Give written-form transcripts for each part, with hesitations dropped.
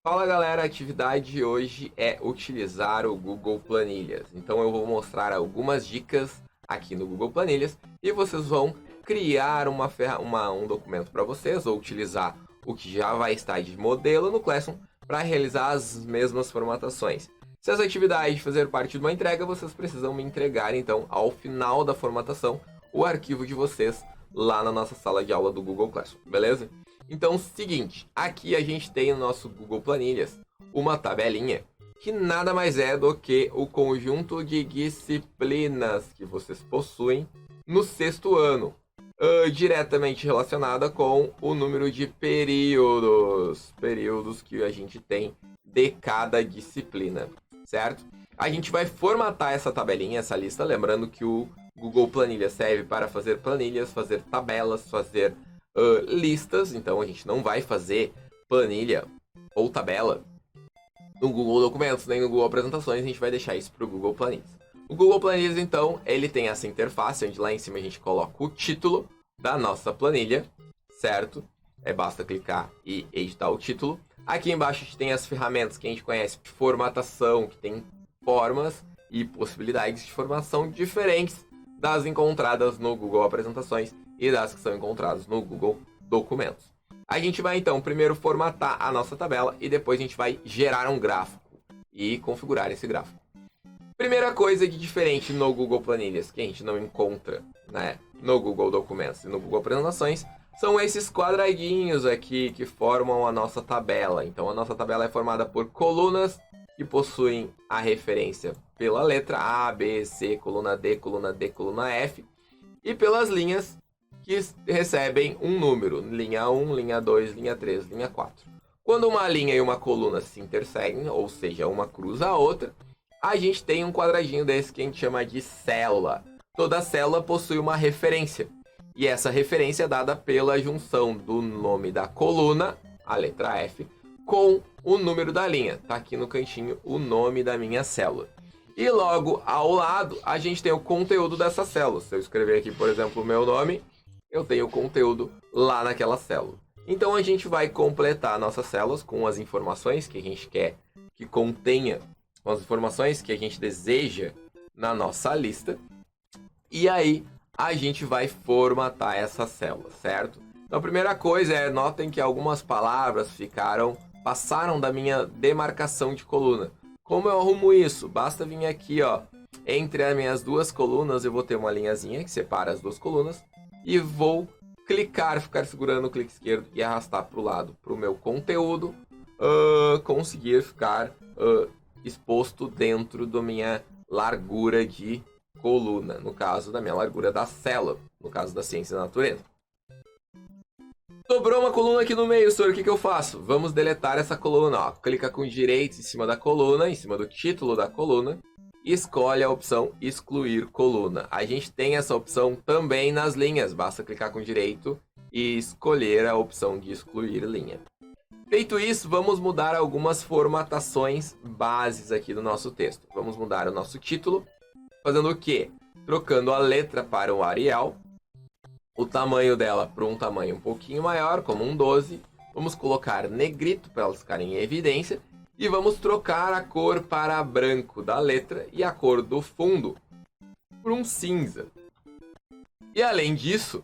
Fala galera, a atividade de hoje é utilizar o Google Planilhas. Então eu vou mostrar algumas dicas aqui no Google Planilhas e vocês vão criar um documento para vocês ou utilizar o que já vai estar de modelo no Classroom para realizar as mesmas formatações. Se essa atividade fazer parte de uma entrega, vocês precisam me entregar então ao final da formatação o arquivo de vocês lá na nossa sala de aula do Google Classroom, beleza? Então, seguinte, aqui a gente tem no nosso Google Planilhas uma tabelinha que nada mais é do que o conjunto de disciplinas que vocês possuem no sexto ano, diretamente relacionada com o número de períodos que a gente tem de cada disciplina, certo? A gente vai formatar essa tabelinha, essa lista, lembrando que o Google Planilhas serve para fazer planilhas, fazer tabelas, fazer listas, então a gente não vai fazer planilha ou tabela no Google Documentos, nem no Google Apresentações, a gente vai deixar isso para o Google Planilhas. O Google Planilhas, então, ele tem essa interface, onde lá em cima a gente coloca o título da nossa planilha, certo? Basta clicar e editar o título. Aqui embaixo a gente tem as ferramentas que a gente conhece de formatação, que tem formas e possibilidades de formação diferentes das encontradas no Google Apresentações e das que são encontradas no Google Documentos. A gente vai então primeiro formatar a nossa tabela e depois a gente vai gerar um gráfico e configurar esse gráfico. Primeira coisa de diferente no Google Planilhas que a gente não encontra, né, no Google Documentos e no Google Apresentações são esses quadradinhos aqui que formam a nossa tabela. Então a nossa tabela é formada por colunas que possuem a referência pela letra A, B, C, coluna D, coluna F e pelas linhas que recebem um número, linha 1, linha 2, linha 3, linha 4. Quando uma linha e uma coluna se interseguem, ou seja, uma cruza a outra, a gente tem um quadradinho desse que a gente chama de célula. Toda célula possui uma referência, e essa referência é dada pela junção do nome da coluna, a letra F, com o número da linha. Tá aqui no cantinho o nome da minha célula. E logo ao lado, a gente tem o conteúdo dessa célula. Se eu escrever aqui, por exemplo, o meu nome, eu tenho o conteúdo lá naquela célula. Então a gente vai completar nossas células com as informações que a gente quer que contenha, com as informações que a gente deseja na nossa lista. E aí a gente vai formatar essa célula, certo? Então a primeira coisa notem que algumas palavras passaram da minha demarcação de coluna. Como eu arrumo isso? Basta vir aqui, ó, entre as minhas duas colunas eu vou ter uma linhazinha que separa as duas colunas. E vou ficar segurando o clique esquerdo e arrastar para o lado para o meu conteúdo conseguir ficar exposto dentro da minha largura de coluna, no caso da minha largura da célula, no caso da ciência da natureza. Sobrou uma coluna aqui no meio, senhor, o que eu faço? Vamos deletar essa coluna, ó. Clica com direito em cima da coluna, em cima do título da coluna. Escolhe a opção excluir coluna. A gente tem essa opção também nas linhas. Basta clicar com direito e escolher a opção de excluir linha. Feito isso, vamos mudar algumas formatações bases aqui do nosso texto. Vamos mudar o nosso título, fazendo o quê? Trocando a letra para o Arial, o tamanho dela para um tamanho um pouquinho maior, como um 12. Vamos colocar negrito para elas ficarem em evidência. E vamos trocar a cor para branco da letra e a cor do fundo por um cinza. E além disso,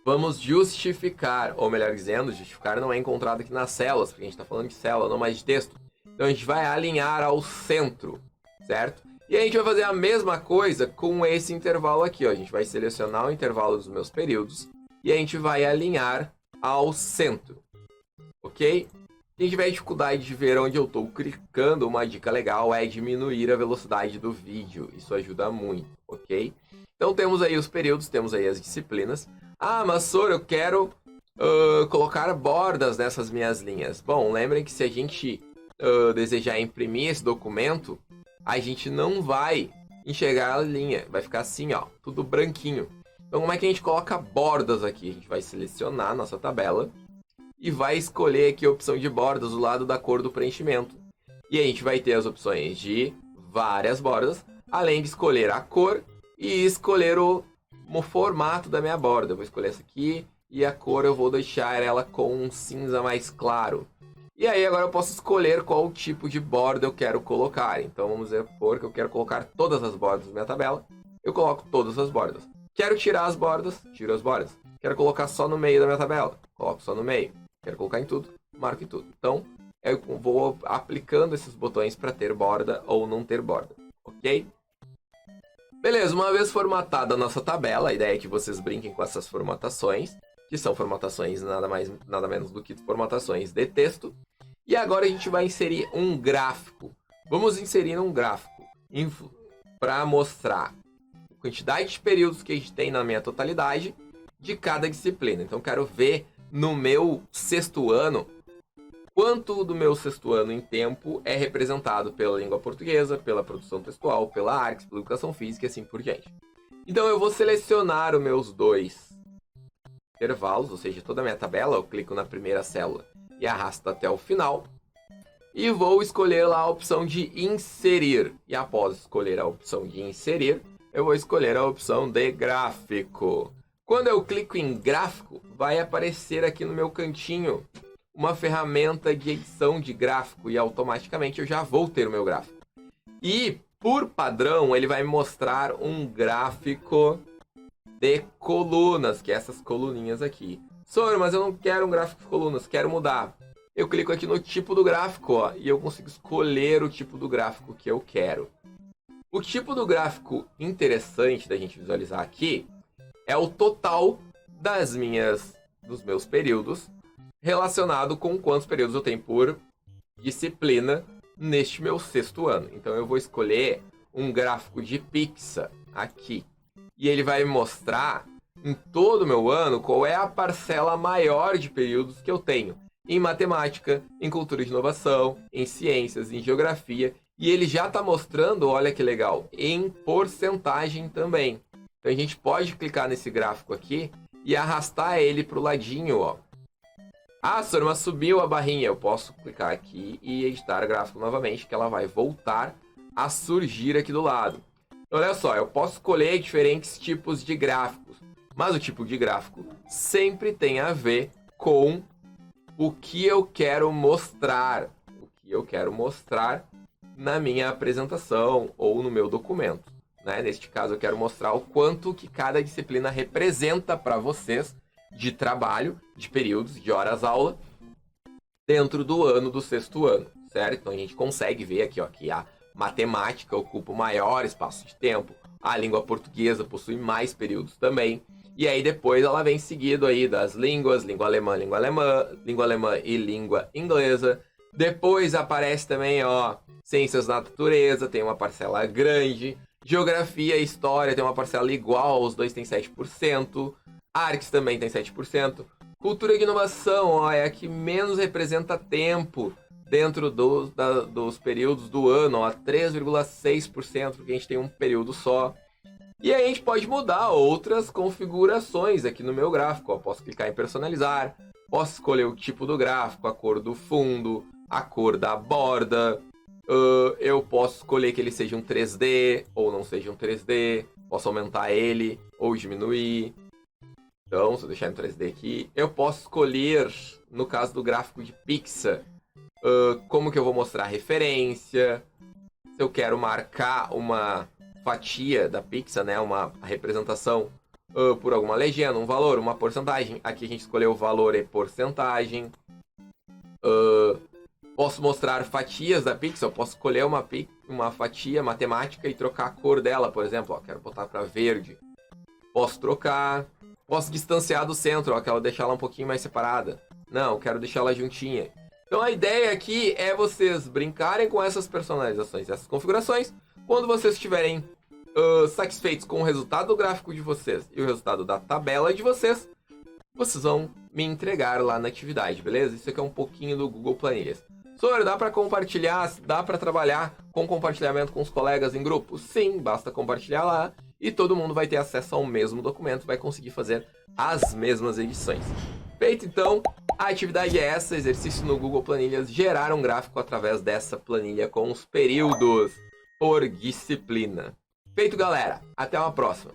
vamos justificar, ou melhor dizendo, justificar não é encontrado aqui nas células, porque a gente está falando de célula, não mais de texto. Então a gente vai alinhar ao centro, certo? E a gente vai fazer a mesma coisa com esse intervalo aqui, ó. A gente vai selecionar o intervalo dos meus períodos e a gente vai alinhar ao centro, ok? Quem tiver dificuldade de ver onde eu estou clicando, uma dica legal é diminuir a velocidade do vídeo. Isso ajuda muito, ok? Então temos aí os períodos, temos aí as disciplinas. Ah, mas Sor, eu quero colocar bordas nessas minhas linhas. Bom, lembrem que se a gente desejar imprimir esse documento, a gente não vai enxergar a linha. Vai ficar assim, ó, tudo branquinho. Então como é que a gente coloca bordas aqui? A gente vai selecionar a nossa tabela e vai escolher aqui a opção de bordas do lado da cor do preenchimento. E a gente vai ter as opções de várias bordas, além de escolher a cor e escolher o formato da minha borda. Eu vou escolher essa aqui e a cor eu vou deixar ela com um cinza mais claro. E aí agora eu posso escolher qual tipo de borda eu quero colocar. Então vamos supor que eu quero colocar todas as bordas da minha tabela. Eu coloco todas as bordas. Quero tirar as bordas, tiro as bordas. Quero colocar só no meio da minha tabela, coloco só no meio. Quero colocar em tudo, marco em tudo. Então eu vou aplicando esses botões para ter borda ou não ter borda, ok? Beleza, uma vez formatada a nossa tabela, a ideia é que vocês brinquem com essas formatações, que são formatações nada menos do que formatações de texto. E agora a gente vai inserir um gráfico. Vamos inserir um gráfico para mostrar a quantidade de períodos que a gente tem na minha totalidade de cada disciplina. Então quero ver no meu sexto ano quanto do meu sexto ano em tempo é representado pela língua portuguesa, pela produção textual, pela artes, pela educação física e assim por diante. Então eu vou selecionar os meus dois intervalos, ou seja, toda a minha tabela. Eu clico na primeira célula e arrasto até o final. E vou escolher lá a opção de inserir. E após escolher a opção de inserir, eu vou escolher a opção de gráfico. Quando eu clico em gráfico, vai aparecer aqui no meu cantinho uma ferramenta de edição de gráfico e automaticamente eu já vou ter o meu gráfico. E, por padrão, ele vai me mostrar um gráfico de colunas, que é essas coluninhas aqui. Sônia, mas eu não quero um gráfico de colunas, quero mudar. Eu clico aqui no tipo do gráfico, ó, e eu consigo escolher o tipo do gráfico que eu quero. O tipo do gráfico interessante da gente visualizar aqui é o total dos meus períodos relacionado com quantos períodos eu tenho por disciplina neste meu sexto ano. Então eu vou escolher um gráfico de pizza aqui. E ele vai me mostrar em todo o meu ano qual é a parcela maior de períodos que eu tenho em matemática, em cultura de inovação, em ciências, em geografia. E ele já está mostrando, olha que legal, em porcentagem também. Então a gente pode clicar nesse gráfico aqui e arrastar ele para o ladinho, ó. Ah, Sorma, subiu a barrinha. Eu posso clicar aqui e editar o gráfico novamente, que ela vai voltar a surgir aqui do lado. Então, olha só, eu posso escolher diferentes tipos de gráficos, mas o tipo de gráfico sempre tem a ver com o que eu quero mostrar. O que eu quero mostrar na minha apresentação ou no meu documento, né? Neste caso, eu quero mostrar o quanto que cada disciplina representa para vocês de trabalho, de períodos, de horas-aula, dentro do ano do sexto ano, certo? Então a gente consegue ver aqui, ó, que a matemática ocupa o maior espaço de tempo, a língua portuguesa possui mais períodos também, e aí depois ela vem seguido aí das línguas, língua alemã e língua inglesa. Depois aparece também, ó, ciências da natureza, tem uma parcela grande, geografia e história tem uma parcela igual, os dois tem 7%. Artes também tem 7%. Cultura de inovação, ó, é a que menos representa tempo dentro dos períodos do ano, ó, 3,6%, porque a gente tem um período só. E aí a gente pode mudar outras configurações aqui no meu gráfico. Ó. Posso clicar em personalizar, posso escolher o tipo do gráfico, a cor do fundo, a cor da borda. Eu posso escolher que ele seja um 3D ou não seja um 3D. Posso aumentar ele ou diminuir. Então, se eu deixar em 3D aqui, eu posso escolher, no caso do gráfico de pizza, como que eu vou mostrar a referência, se eu quero marcar uma fatia da pizza, né, uma representação por alguma legenda, um valor, uma porcentagem. Aqui a gente escolheu o valor e porcentagem. Posso mostrar fatias da pizza, eu posso escolher uma fatia matemática e trocar a cor dela, por exemplo. Ó, quero botar para verde. Posso trocar. Posso distanciar do centro, ó, quero deixar ela um pouquinho mais separada. Não, quero deixar ela juntinha. Então a ideia aqui é vocês brincarem com essas personalizações, essas configurações. Quando vocês estiverem satisfeitos com o resultado do gráfico de vocês e o resultado da tabela de vocês, vocês vão me entregar lá na atividade, beleza? Isso aqui é um pouquinho do Google Planilhas. Sônia, dá para compartilhar, dá para trabalhar com compartilhamento com os colegas em grupo? Sim, basta compartilhar lá. E todo mundo vai ter acesso ao mesmo documento, vai conseguir fazer as mesmas edições. Feito então, a atividade é essa, exercício no Google Planilhas, gerar um gráfico através dessa planilha com os períodos por disciplina. Feito, galera, até uma próxima.